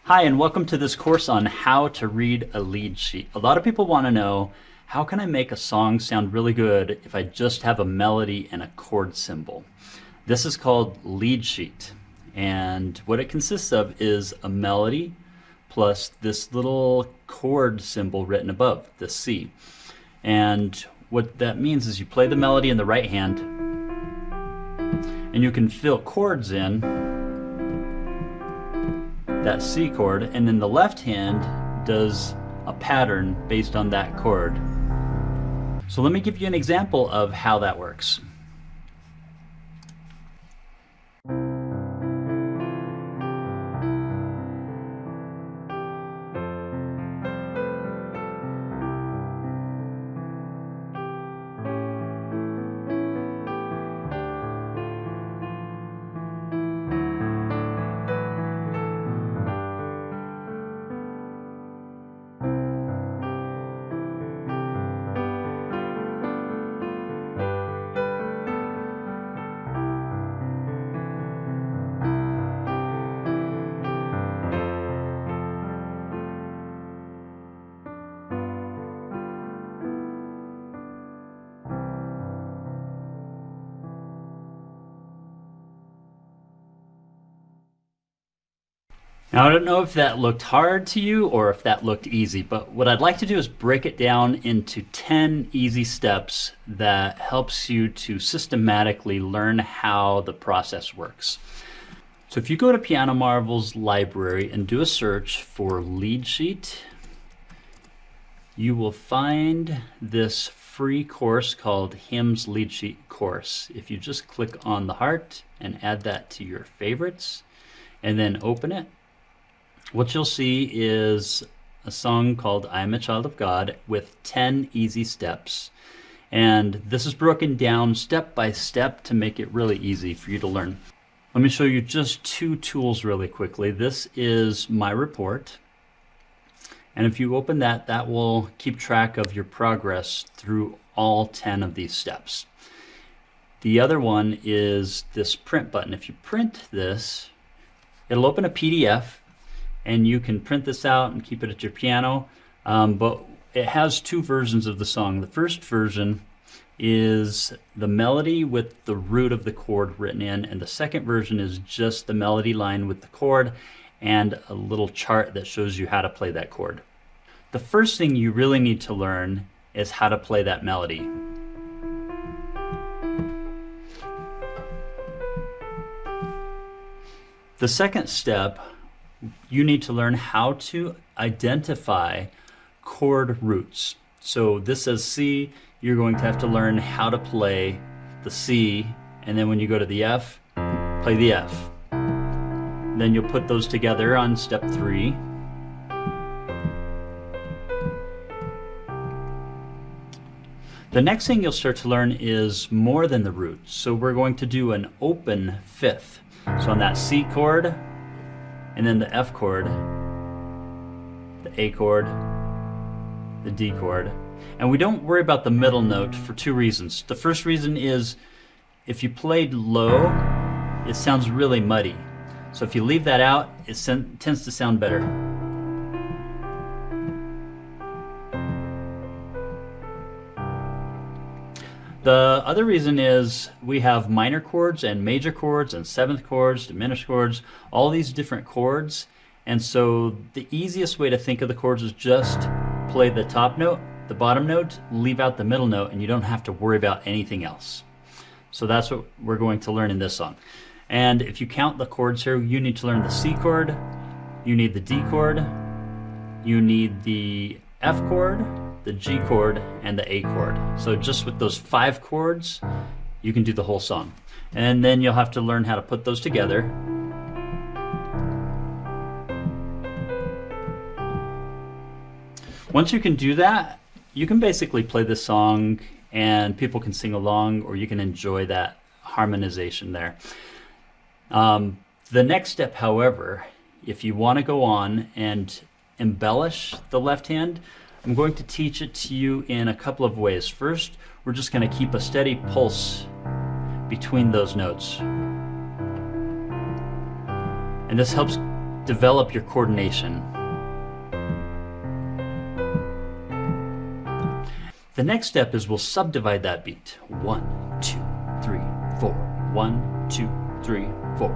Hi, and welcome to this course on how to read a lead sheet. A lot of people want to know, how can I make a song sound really good if I just have a melody and a chord symbol? This is called lead sheet, and what it consists of is a melody plus this little chord symbol written above, the C. And what that means is you play the melody in the right hand, and you can fill chords in that C chord, and then the left hand does a pattern based on that chord. So let me give you an example of how that works. Now, I don't know if that looked hard to you or if that looked easy, but what I'd like to do is break it down into 10 easy steps that helps you to systematically learn how the process works. So if you go to Piano Marvel's library and do a search for lead sheet, you will find this free course called Hymns Lead Sheet Course. If you just click on the heart and add that to your favorites and then open it, what you'll see is a song called I Am a Child of God with 10 easy steps. And this is broken down step by step to make it really easy for you to learn. Let me show you just two tools really quickly. This is my report. And if you open that, that will keep track of your progress through all 10 of these steps. The other one is this print button. If you print this, it'll open a PDF. And you can print this out and keep it at your piano, but it has two versions of the song. The first version is the melody with the root of the chord written in, and the second version is just the melody line with the chord and a little chart that shows you how to play that chord. The first thing you really need to learn is how to play that melody. The second step, you need to learn how to identify chord roots. So this says C, you're going to have to learn how to play the C, and then when you go to the F, play the F. Then you'll put those together on step 3. The next thing you'll start to learn is more than the roots. So we're going to do an open fifth. So on that C chord, and then the F chord, the A chord, the D chord. And we don't worry about the middle note for two reasons. The first reason is if you played low, it sounds really muddy. So if you leave that out, it tends to sound better. The other reason is we have minor chords and major chords and seventh chords, diminished chords, all these different chords. And so the easiest way to think of the chords is just play the top note, the bottom note, leave out the middle note, and you don't have to worry about anything else. So that's what we're going to learn in this song. And if you count the chords here, you need to learn the C chord, you need the D chord, you need the F chord, the G chord, and the A chord. So just with those 5 chords, you can do the whole song. And then you'll have to learn how to put those together. Once you can do that, you can basically play the song and people can sing along, or you can enjoy that harmonization there. The next step, however, if you want to go on and embellish the left hand, I'm going to teach it to you in a couple of ways. First, we're just going to keep a steady pulse between those notes. And this helps develop your coordination. The next step is we'll subdivide that beat. 1, 2, 3, 4. 1, 2, 3, 4.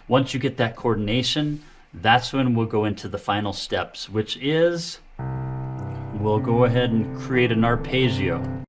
Once you get that coordination, that's when we'll go into the final steps, which is we'll go ahead and create an arpeggio.